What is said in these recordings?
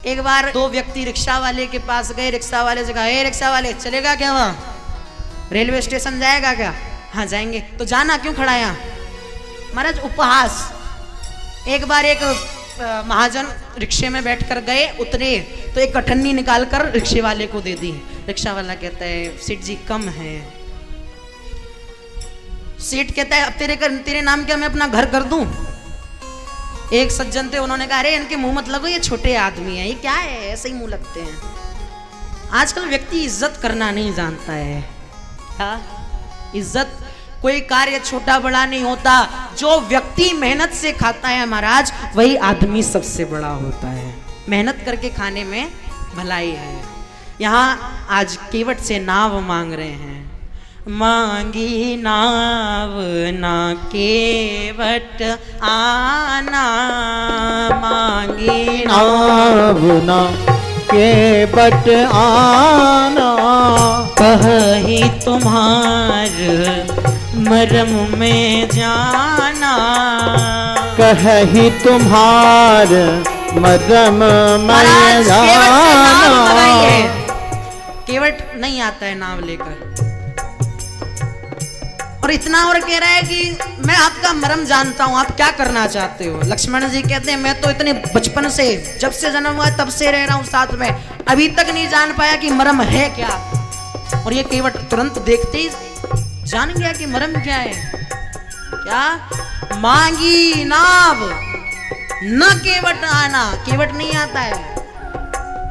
एक बार दो व्यक्ति रिक्शा वाले के पास गए, रिक्शा वाले से कहा, हे रिक्शा वाले चलेगा क्या वहाँ, रेलवे स्टेशन जाएगा क्या? हाँ जाएंगे। तो जाना क्यों खड़ा है यहाँ? महाराज उपहास। एक बार एक महाजन रिक्शे में बैठकर गए, उतरे तो एक कठन्नी निकाल कर रिक्शे वाले को दे दी। रिक्शा वाला कहता है सेठ जी कम है। सेठ कहता है अब तेरे नाम क्या मैं अपना घर कर दूं? एक सज्जन थे, उन्होंने कहा अरे इनके मुंह मत लगो, ये छोटे आदमी हैं, ये क्या है ऐसे ही मुंह लगते हैं। आजकल व्यक्ति इज्जत करना नहीं जानता है। हाँ, इज्जत कोई कार्य छोटा बड़ा नहीं होता, जो व्यक्ति मेहनत से खाता है महाराज वही आदमी सबसे बड़ा होता है। मेहनत करके खाने में भलाई है। यहाँ आज केवट से नाव मांग रहे हैं। मांगी नाव ना केवट आना, मांगी नाव ना केवट आना, कही तुम्हार मरम में जाना, कही तुम्हार मरम में जाना। केवट नहीं आता है नाव लेकर, और इतना और कह रहा है कि मैं आपका मरम जानता हूं, आप क्या करना चाहते हो। लक्ष्मण जी कहते हैं मैं तो इतने बचपन से, जब से जन्म हुआ तब से रह रहा हूं साथ में, अभी तक नहीं जान पाया कि मरम है क्या। और ये केवट तुरंत देखते ही जान गया कि मरम क्या है। क्या? मांगी नाव न केवट आना, केवट नहीं आता है,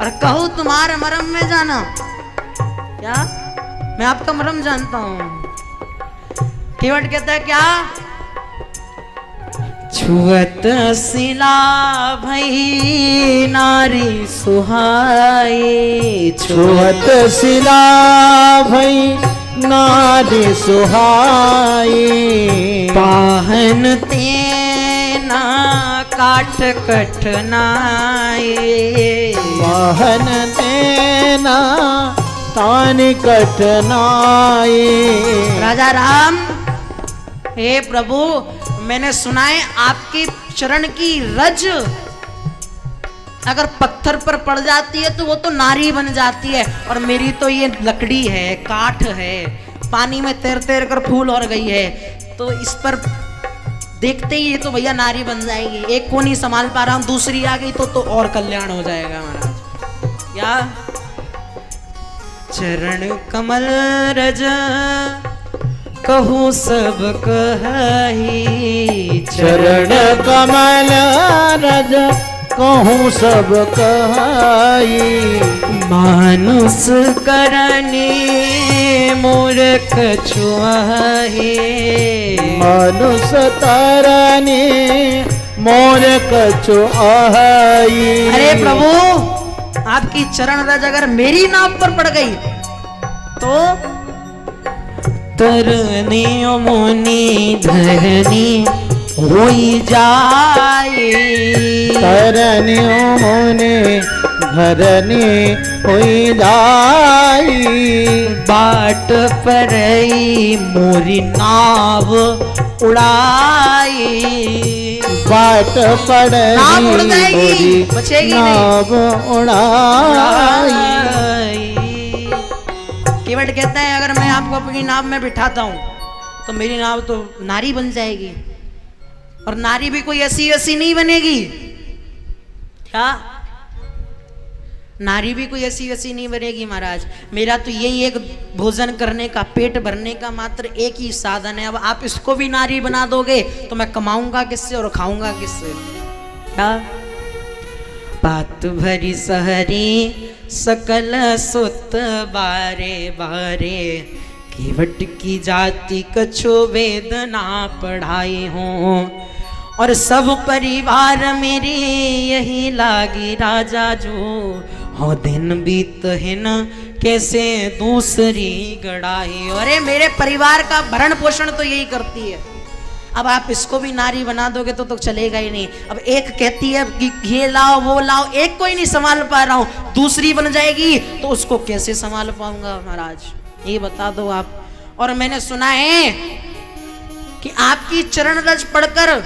और कहो तुम्हारे मरम में जाना। क्या? मैं आपका मरम जानता हूं। केवट कहता है क्या? छुअत सिला भई नारी सुहाई, छुअत सिला भई नारी सुहाई, पाहन तेना काट कठनाई, पाहन तेना तान कठनाई। राजा राम, हे प्रभु मैंने सुना है आपके चरण की रज अगर पत्थर पर पड़ जाती है तो वो तो नारी बन जाती है, और मेरी तो ये लकड़ी है, काठ है, पानी में तैर तैर कर फूल और गई है, तो इस पर देखते ही ये तो भैया नारी बन जाएगी। एक को नहीं संभाल पा रहा हूं, दूसरी आ गई तो और कल्याण हो जाएगा महाराज। क्या? चरण कमल रज कहूँ सब कही, चरण कमल रज कहूँ सब कही, मानुष करने मूर्ख छुआही, मानुष तरने मूर्ख छुआही। अरे प्रभु आपकी चरण रज अगर मेरी नाव पर पड़ गई तो तरनी मुनि धरनी होई जाए, तरनी मुनि धरनी होई जाई, बाट परई मोरी नाव उड़ाई, बाट पड़ई नाव उड़ जाएगी, मोरी बचेगी नाव उड़ाई। केवट कहता है अगर मैं आपको अपनी नाव में बिठाता हूं तो मेरी नाव तो नारी बन जाएगी, और नारी भी कोई ऐसी ऐसी नहीं बनेगी। क्या? नारी भी कोई ऐसी वैसी नहीं बनेगी महाराज। मेरा तो यही एक भोजन करने का, पेट भरने का मात्र एक ही साधन है। अब आप इसको भी नारी बना दोगे तो मैं कमाऊंगा किससे और खाऊंगा किससे? क्या? बात भरी सहरी सकल सुत बारे बारे, केवट की जाति कछु वेद ना पढ़ाई हूँ, और सब परिवार मेरे यही लागी राजा जो, हो दिन बीत हिन कैसे दूसरी गड़ाई। अरे मेरे परिवार का भरण पोषण तो यही करती है, अब आप इसको भी नारी बना दोगे तो चलेगा ही नहीं। अब एक कहती है कि ये लाओ वो लाओ, एक को ही नहीं संभाल पा रहा हूं, दूसरी बन जाएगी तो उसको कैसे संभाल पाऊंगा महाराज, ये बता दो आप। और मैंने सुना है कि आपकी चरण रज पढ़कर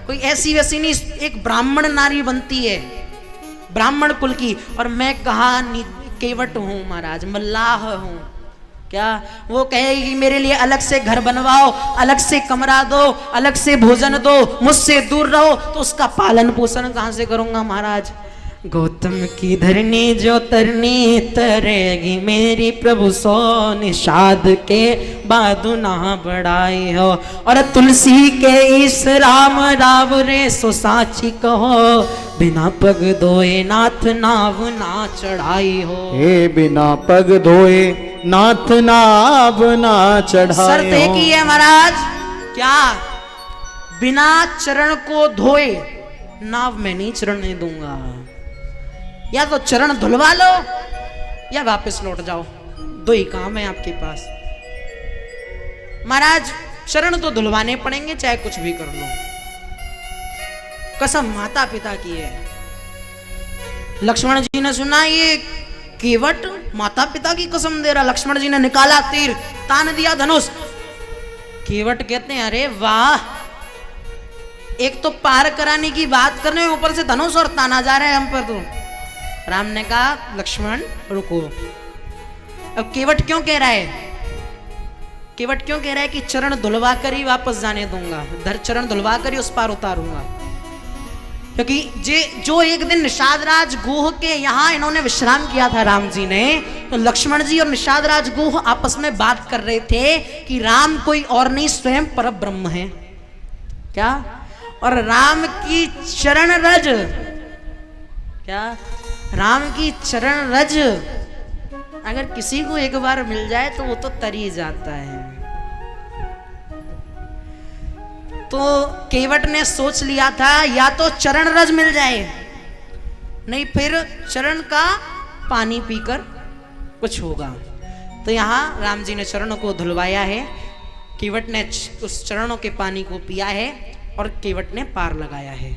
कोई ऐसी वैसी नहीं, एक ब्राह्मण नारी बनती है, ब्राह्मण कुल की, और मैं कहा केवट हूं महाराज, मल्लाह हूं। क्या वो कहेगी कि मेरे लिए अलग से घर बनवाओ, अलग से कमरा दो, अलग से भोजन दो, मुझसे दूर रहो, तो उसका पालन पोषण कहां से करूंगा महाराज। गौतम की धरनी जो तरनी तरेगी मेरी, प्रभु सो निषाद के बादु ना बढ़ाई हो, और तुलसी के इस राम राव रे सो साची कहो, बिना पग धोए नाथ नाव ना चढ़ाई हो। हे बिना पग धोए नाथ नाव ना चढ़ाई। शर्त एक ही है महाराज, क्या? बिना चरण को धोए नाव में नहीं चढ़ने दूंगा। या तो चरण धुलवा लो या वापस लौट जाओ, दो ही काम है आपके पास। महाराज चरण तो धुलवाने पड़ेंगे चाहे कुछ भी कर लो, कसम माता पिता की है। लक्ष्मण जी ने सुना ये केवट माता पिता की कसम दे रहा, लक्ष्मण जी ने निकाला तीर, तान दिया धनुष। केवट कहते हैं अरे वाह, एक तो पार कराने की बात करने में ऊपर से धनुष और ताना जा रहा है हम पर। तो राम ने कहा लक्ष्मण रुको। अब केवट क्यों कह रहा है, केवट क्यों कह रहा है कि चरण धुलवा कर ही वापस जाने दूंगा, चरण धुलवा कर ही उस पार उतारूंगा। क्योंकि जो एक दिन निषाद राज गुह के यहाँ इन्होंने विश्राम किया था राम जी ने, तो लक्ष्मण जी और निषाद राज गुह आपस में बात कर रहे थे कि राम कोई और नहीं स्वयं पर ब्रह्म है। क्या? और राम की चरण रज, क्या राम की चरण रज अगर किसी को एक बार मिल जाए तो वो तो तरी जाता है। तो केवट ने सोच लिया था या तो चरण रज मिल जाए, नहीं फिर चरण का पानी पीकर कुछ होगा। तो यहाँ राम जी ने चरणों को धुलवाया है, केवट ने उस चरणों के पानी को पिया है और केवट ने पार लगाया है।